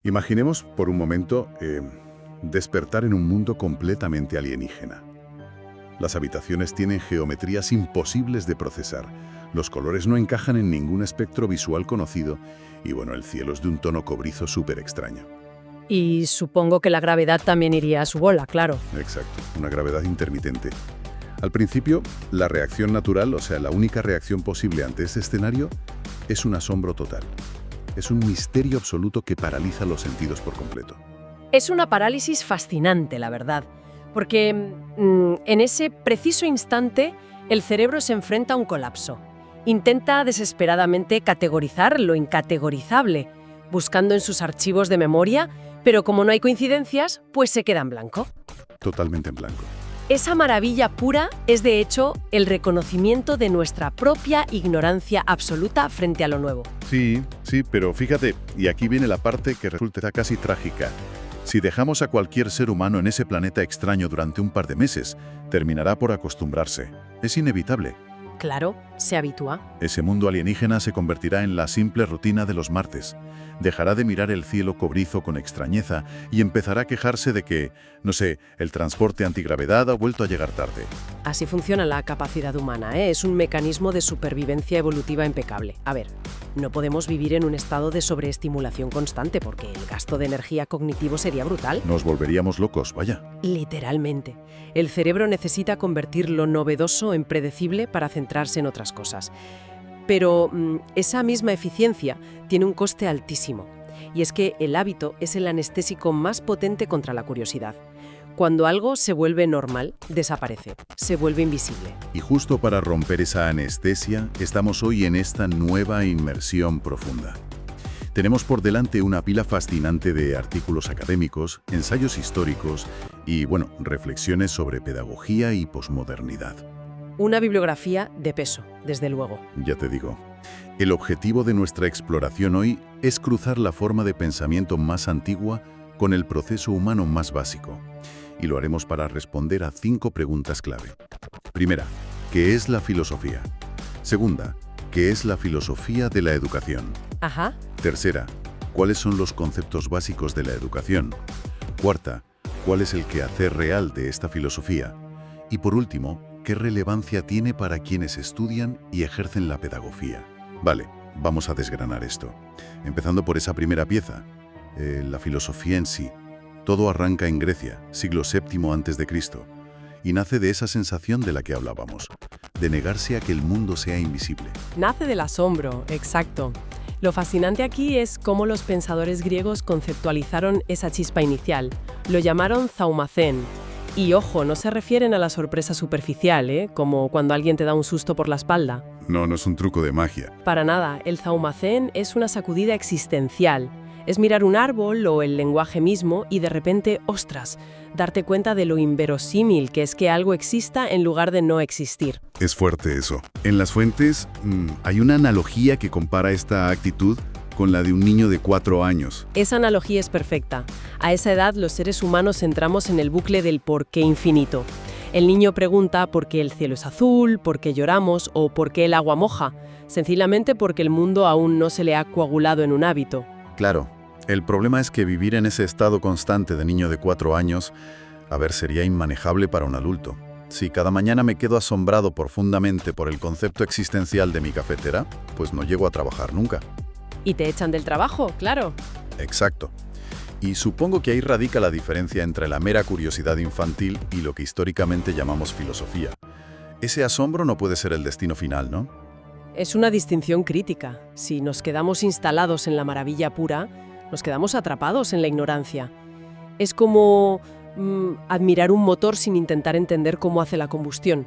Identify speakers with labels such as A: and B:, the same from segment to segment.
A: Imaginemos por un momento despertar en un mundo completamente alienígena. Las habitaciones tienen geometrías imposibles de procesar. Los colores no encajan en ningún espectro visual conocido y bueno, el cielo es de un tono cobrizo súper extraño.
B: Y supongo que la gravedad también iría a su bola, claro.
A: Exacto, una gravedad intermitente. Al principio, la reacción natural, o sea, la única reacción posible ante este escenario, es un asombro total. Es un misterio absoluto que paraliza los sentidos por completo.
B: Es una parálisis fascinante, la verdad, porque en ese preciso instante el cerebro se enfrenta a un colapso. Intenta desesperadamente categorizar lo incategorizable, buscando en sus archivos de memoria, pero como no hay coincidencias, pues se queda en blanco.
A: Totalmente en blanco.
B: Esa maravilla pura es, de hecho, el reconocimiento de nuestra propia ignorancia absoluta frente a lo nuevo.
A: Sí, pero fíjate, y aquí viene la parte que resulta casi trágica. Si dejamos a cualquier ser humano en ese planeta extraño durante un par de meses, terminará por acostumbrarse. Es inevitable.
B: Claro, se habitúa.
A: Ese mundo alienígena se convertirá en la simple rutina de los martes. Dejará de mirar el cielo cobrizo con extrañeza y empezará a quejarse de que, no sé, el transporte antigravedad ha vuelto a llegar tarde.
B: Así funciona la capacidad humana, ¿eh? Es un mecanismo de supervivencia evolutiva impecable. A ver, no podemos vivir en un estado de sobreestimulación constante porque el gasto de energía cognitivo sería brutal.
A: Nos volveríamos locos, vaya.
B: Literalmente. El cerebro necesita convertir lo novedoso en predecible para centrarse en otras cosas. Pero esa misma eficiencia tiene un coste altísimo. Y es que el hábito es el anestésico más potente contra la curiosidad. Cuando algo se vuelve normal, desaparece, se vuelve invisible.
A: Y justo para romper esa anestesia, estamos hoy en esta nueva inmersión profunda. Tenemos por delante una pila fascinante de artículos académicos, ensayos históricos y, bueno, reflexiones sobre pedagogía y posmodernidad.
B: Una bibliografía de peso, desde luego.
A: Ya te digo. El objetivo de nuestra exploración hoy es cruzar la forma de pensamiento más antigua con el proceso humano más básico. Y lo haremos para responder a 5 preguntas clave. Primera, ¿qué es la filosofía? Segunda, ¿qué es la filosofía de la educación?
B: Ajá.
A: Tercera, ¿cuáles son los conceptos básicos de la educación? Cuarta, ¿cuál es el quehacer real de esta filosofía? Y por último, ¿qué relevancia tiene para quienes estudian y ejercen la pedagogía? Vale, vamos a desgranar esto. Empezando por esa primera pieza, la filosofía en sí. Todo arranca en Grecia, siglo VII a.C., y nace de esa sensación de la que hablábamos, de negarse a que el mundo sea invisible.
B: Nace del asombro, exacto. Lo fascinante aquí es cómo los pensadores griegos conceptualizaron esa chispa inicial. Lo llamaron zaumacén. Y ojo, no se refieren a la sorpresa superficial, como cuando alguien te da un susto por la espalda.
A: No es un truco de magia.
B: Para nada, el zaumacén es una sacudida existencial. Es mirar un árbol o el lenguaje mismo y de repente, ¡ostras!, darte cuenta de lo inverosímil que es que algo exista en lugar de no existir.
A: Es fuerte eso. En las fuentes hay una analogía que compara esta actitud con la de un niño de 4 años.
B: Esa analogía es perfecta. A esa edad los seres humanos entramos en el bucle del por qué infinito. El niño pregunta por qué el cielo es azul, por qué lloramos o por qué el agua moja. Sencillamente porque el mundo aún no se le ha coagulado en un hábito.
A: Claro, el problema es que vivir en ese estado constante de niño de 4 años, sería inmanejable para un adulto. Si cada mañana me quedo asombrado profundamente por el concepto existencial de mi cafetera, pues no llego a trabajar nunca.
B: Y te echan del trabajo, claro.
A: Exacto. Y supongo que ahí radica la diferencia entre la mera curiosidad infantil y lo que históricamente llamamos filosofía. Ese asombro no puede ser el destino final, ¿no?
B: Es una distinción crítica. Si nos quedamos instalados en la maravilla pura, nos quedamos atrapados en la ignorancia. Es como admirar un motor sin intentar entender cómo hace la combustión.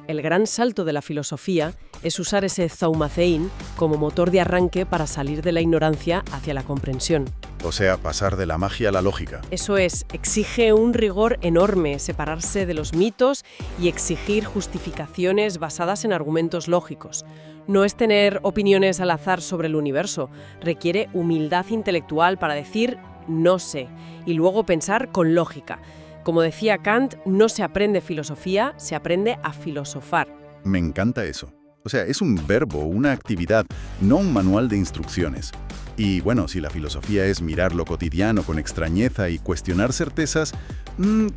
B: El gran salto de la filosofía es usar ese zaumaceín como motor de arranque para salir de la ignorancia hacia la comprensión.
A: O sea, pasar de la magia a la lógica.
B: Eso es, exige un rigor enorme, separarse de los mitos y exigir justificaciones basadas en argumentos lógicos. No es tener opiniones al azar sobre el universo, requiere humildad intelectual para decir no sé y luego pensar con lógica. Como decía Kant, no se aprende filosofía, se aprende a filosofar.
A: Me encanta eso. O sea, es un verbo, una actividad, no un manual de instrucciones. Y bueno, si la filosofía es mirar lo cotidiano con extrañeza y cuestionar certezas,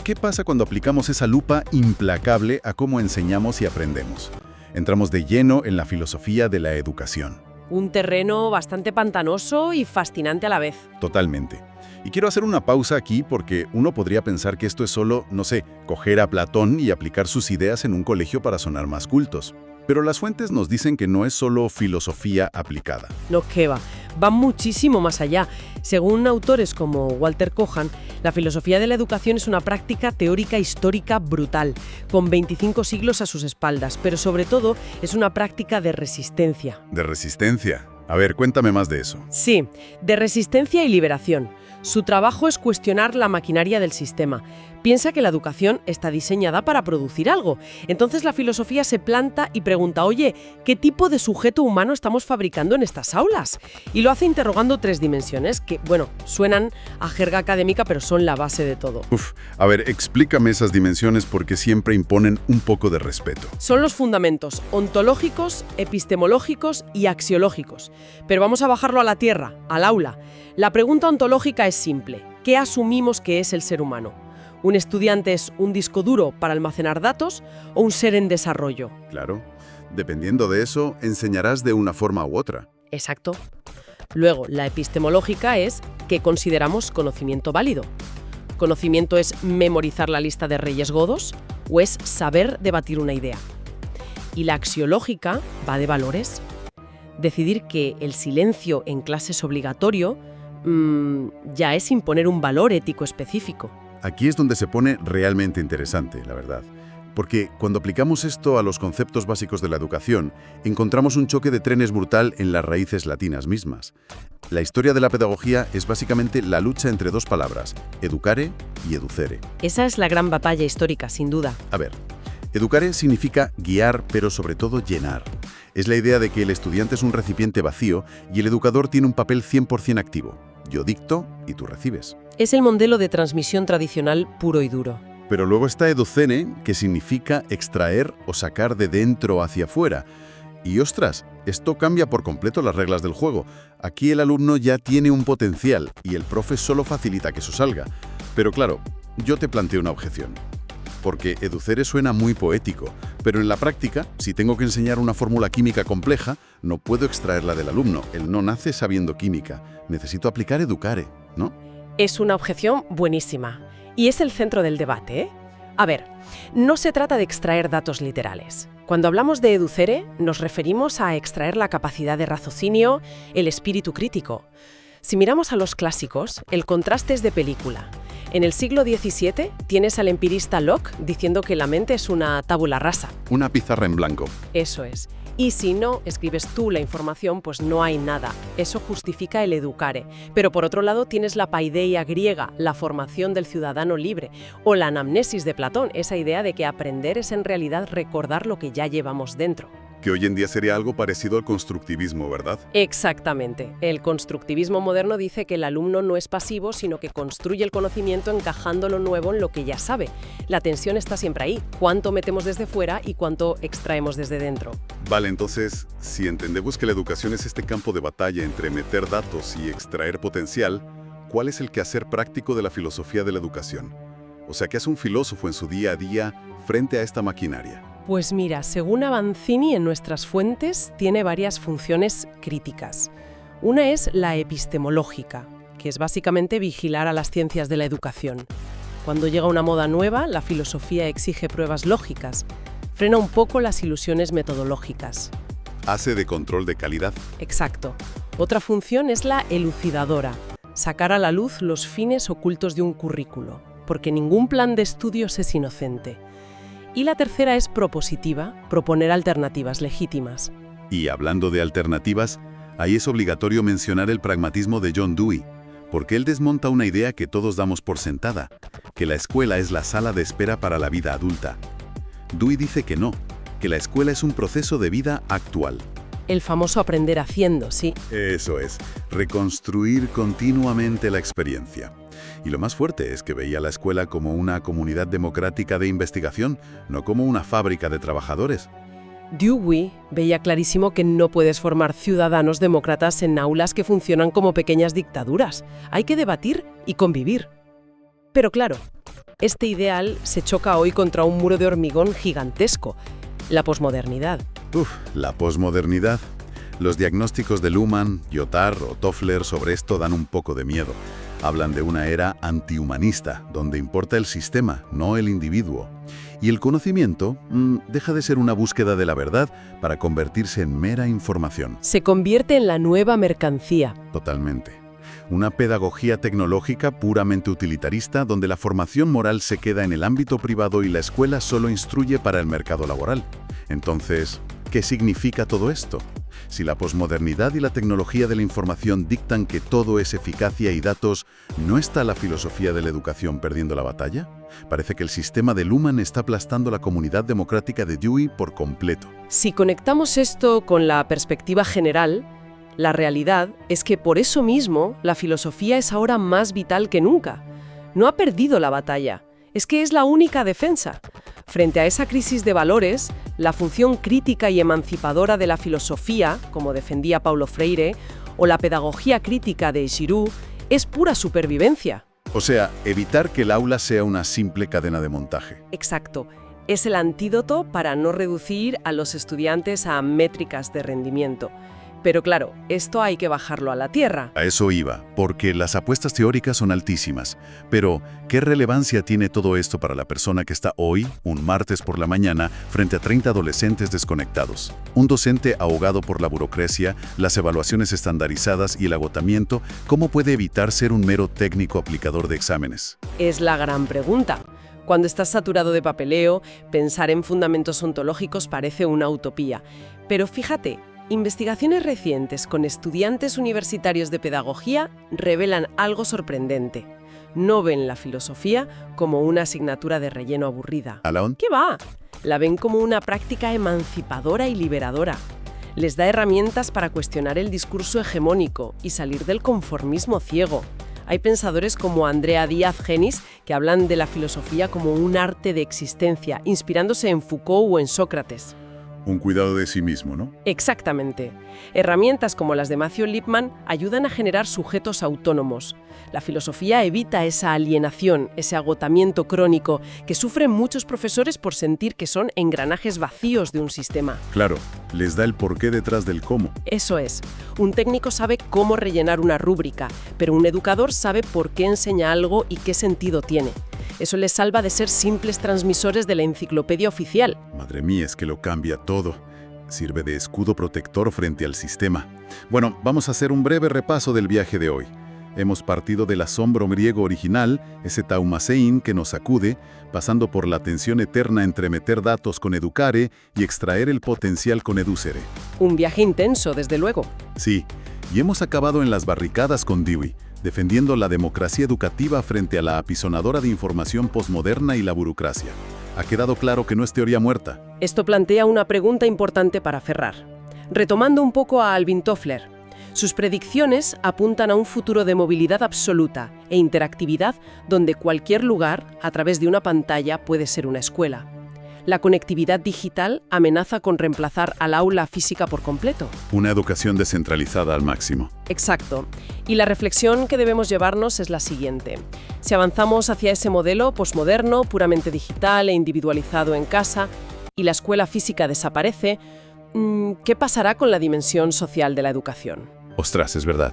A: ¿qué pasa cuando aplicamos esa lupa implacable a cómo enseñamos y aprendemos? Entramos de lleno en la filosofía de la educación.
B: Un terreno bastante pantanoso y fascinante a la vez.
A: Totalmente. Y quiero hacer una pausa aquí porque uno podría pensar que esto es solo, no sé, coger a Platón y aplicar sus ideas en un colegio para sonar más cultos. Pero las fuentes nos dicen que no es solo filosofía aplicada.
B: No, que va muchísimo más allá. Según autores como Walter Kohan, la filosofía de la educación es una práctica teórica histórica brutal, con 25 siglos a sus espaldas, pero sobre todo es una práctica de resistencia.
A: ¿De resistencia? A ver, cuéntame más de eso.
B: Sí, de resistencia y liberación. Su trabajo es cuestionar la maquinaria del sistema. Piensa que la educación está diseñada para producir algo. Entonces la filosofía se planta y pregunta, oye, ¿qué tipo de sujeto humano estamos fabricando en estas aulas? Y lo hace interrogando 3 dimensiones que, bueno, suenan a jerga académica, pero son la base de todo.
A: A ver, explícame esas dimensiones porque siempre imponen un poco de respeto.
B: Son los fundamentos ontológicos, epistemológicos y axiológicos. Pero vamos a bajarlo a la tierra, al aula. La pregunta ontológica es simple. ¿Qué asumimos que es el ser humano? ¿Un estudiante es un disco duro para almacenar datos o un ser en desarrollo?
A: Claro. Dependiendo de eso, enseñarás de una forma u otra.
B: Exacto. Luego, la epistemológica es ¿qué consideramos conocimiento válido? ¿Conocimiento es memorizar la lista de reyes godos o es saber debatir una idea? Y la axiológica va de valores. Decidir que el silencio en clase es obligatorio ya es imponer un valor ético específico.
A: Aquí es donde se pone realmente interesante, la verdad. Porque cuando aplicamos esto a los conceptos básicos de la educación, encontramos un choque de trenes brutal en las raíces latinas mismas. La historia de la pedagogía es básicamente la lucha entre 2 palabras, educare y educere.
B: Esa es la gran batalla histórica, sin duda.
A: A ver, educare significa guiar, pero sobre todo llenar. Es la idea de que el estudiante es un recipiente vacío y el educador tiene un papel 100% activo. Yo dicto y tú recibes.
B: Es el modelo de transmisión tradicional puro y duro.
A: Pero luego está educene, que significa extraer o sacar de dentro hacia afuera. Y ostras, esto cambia por completo las reglas del juego. Aquí el alumno ya tiene un potencial y el profe solo facilita que eso salga. Pero claro, yo te planteo una objeción. Porque educere suena muy poético, pero en la práctica, si tengo que enseñar una fórmula química compleja, no puedo extraerla del alumno. Él no nace sabiendo química. Necesito aplicar educare, ¿no?
B: Es una objeción buenísima. Y es el centro del debate, ¿eh? A ver, no se trata de extraer datos literales. Cuando hablamos de educere, nos referimos a extraer la capacidad de raciocinio, el espíritu crítico. Si miramos a los clásicos, el contraste es de película. En el siglo XVII tienes al empirista Locke diciendo que la mente es una tabula rasa.
A: Una pizarra en blanco.
B: Eso es. Y si no escribes tú la información, pues no hay nada. Eso justifica el educare. Pero por otro lado tienes la paideia griega, la formación del ciudadano libre, o la anamnesis de Platón, esa idea de que aprender es en realidad recordar lo que ya llevamos dentro.
A: Que hoy en día sería algo parecido al constructivismo, ¿verdad?
B: Exactamente. El constructivismo moderno dice que el alumno no es pasivo, sino que construye el conocimiento encajando lo nuevo en lo que ya sabe. La tensión está siempre ahí. ¿Cuánto metemos desde fuera y cuánto extraemos desde dentro?
A: Vale, entonces, si entendemos que la educación es este campo de batalla entre meter datos y extraer potencial, ¿cuál es el quehacer práctico de la filosofía de la educación? O sea, ¿qué hace un filósofo en su día a día frente a esta maquinaria?
B: Pues mira, según Avanzini en nuestras fuentes, tiene varias funciones críticas. Una es la epistemológica, que es básicamente vigilar a las ciencias de la educación. Cuando llega una moda nueva, la filosofía exige pruebas lógicas, frena un poco las ilusiones metodológicas.
A: Hace de control de calidad.
B: Exacto. Otra función es la elucidadora, sacar a la luz los fines ocultos de un currículo, porque ningún plan de estudios es inocente. Y la tercera es propositiva, proponer alternativas legítimas.
A: Y hablando de alternativas, ahí es obligatorio mencionar el pragmatismo de John Dewey, porque él desmonta una idea que todos damos por sentada, que la escuela es la sala de espera para la vida adulta. Dewey dice que no, que la escuela es un proceso de vida actual.
B: El famoso aprender haciendo, sí.
A: Eso es, reconstruir continuamente la experiencia. Y lo más fuerte es que veía la escuela como una comunidad democrática de investigación, no como una fábrica de trabajadores.
B: Dewey veía clarísimo que no puedes formar ciudadanos demócratas en aulas que funcionan como pequeñas dictaduras. Hay que debatir y convivir. Pero claro, este ideal se choca hoy contra un muro de hormigón gigantesco, la posmodernidad.
A: La posmodernidad. Los diagnósticos de Luhmann, Lyotard o Toffler sobre esto dan un poco de miedo. Hablan de una era antihumanista, donde importa el sistema, no el individuo. Y el conocimiento deja de ser una búsqueda de la verdad para convertirse en mera información.
B: Se convierte en la nueva mercancía.
A: Totalmente. Una pedagogía tecnológica puramente utilitarista donde la formación moral se queda en el ámbito privado y la escuela solo instruye para el mercado laboral. Entonces, ¿qué significa todo esto? Si la posmodernidad y la tecnología de la información dictan que todo es eficacia y datos, ¿no está la filosofía de la educación perdiendo la batalla? Parece que el sistema de Luhmann está aplastando la comunidad democrática de Dewey por completo.
B: Si conectamos esto con la perspectiva general, la realidad es que por eso mismo la filosofía es ahora más vital que nunca. No ha perdido la batalla, es que es la única defensa. Frente a esa crisis de valores, la función crítica y emancipadora de la filosofía, como defendía Paulo Freire, o la pedagogía crítica de Giroux, es pura supervivencia.
A: O sea, evitar que el aula sea una simple cadena de montaje.
B: Exacto. Es el antídoto para no reducir a los estudiantes a métricas de rendimiento. Pero claro, esto hay que bajarlo a la tierra.
A: A eso iba, porque las apuestas teóricas son altísimas. Pero, ¿qué relevancia tiene todo esto para la persona que está hoy, un martes por la mañana, frente a 30 adolescentes desconectados? Un docente ahogado por la burocracia, las evaluaciones estandarizadas y el agotamiento, ¿cómo puede evitar ser un mero técnico aplicador de exámenes?
B: Es la gran pregunta. Cuando estás saturado de papeleo, pensar en fundamentos ontológicos parece una utopía. Pero fíjate, investigaciones recientes con estudiantes universitarios de pedagogía revelan algo sorprendente. No ven la filosofía como una asignatura de relleno aburrida.
A: ¿Alaón?
B: ¿Qué va? La ven como una práctica emancipadora y liberadora. Les da herramientas para cuestionar el discurso hegemónico y salir del conformismo ciego. Hay pensadores como Andrea Díaz Genis que hablan de la filosofía como un arte de existencia, inspirándose en Foucault o en Sócrates.
A: Un cuidado de sí mismo, ¿no?
B: Exactamente. Herramientas como las de Matthew Lipman ayudan a generar sujetos autónomos. La filosofía evita esa alienación, ese agotamiento crónico que sufren muchos profesores por sentir que son engranajes vacíos de un sistema.
A: Claro, les da el porqué detrás del cómo.
B: Eso es. Un técnico sabe cómo rellenar una rúbrica, pero un educador sabe por qué enseña algo y qué sentido tiene. Eso les salva de ser simples transmisores de la enciclopedia oficial.
A: Madre mía, es que lo cambia todo. Sirve de escudo protector frente al sistema. Bueno, vamos a hacer un breve repaso del viaje de hoy. Hemos partido del asombro griego original, ese taumasein que nos sacude, pasando por la tensión eterna entre meter datos con educare y extraer el potencial con educere.
B: Un viaje intenso, desde luego.
A: Sí, y hemos acabado en las barricadas con Dewey, defendiendo la democracia educativa frente a la apisonadora de información posmoderna y la burocracia. Ha quedado claro que no es teoría muerta.
B: Esto plantea una pregunta importante para cerrar. Retomando un poco a Alvin Toffler, sus predicciones apuntan a un futuro de movilidad absoluta e interactividad donde cualquier lugar, a través de una pantalla, puede ser una escuela. La conectividad digital amenaza con reemplazar al aula física por completo.
A: Una educación descentralizada al máximo.
B: Exacto. Y la reflexión que debemos llevarnos es la siguiente. Si avanzamos hacia ese modelo posmoderno, puramente digital e individualizado en casa, y la escuela física desaparece, ¿qué pasará con la dimensión social de la educación?
A: Ostras, es verdad.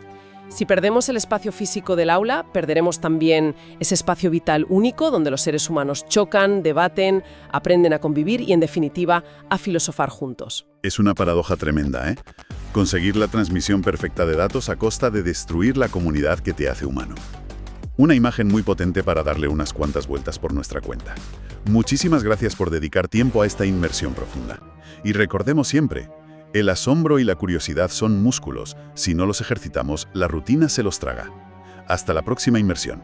B: Si perdemos el espacio físico del aula, perderemos también ese espacio vital único donde los seres humanos chocan, debaten, aprenden a convivir y, en definitiva, a filosofar juntos.
A: Es una paradoja tremenda, ¿eh? Conseguir la transmisión perfecta de datos a costa de destruir la comunidad que te hace humano. Una imagen muy potente para darle unas cuantas vueltas por nuestra cuenta. Muchísimas gracias por dedicar tiempo a esta inmersión profunda. Y recordemos siempre, el asombro y la curiosidad son músculos. Si no los ejercitamos, la rutina se los traga. Hasta la próxima inmersión.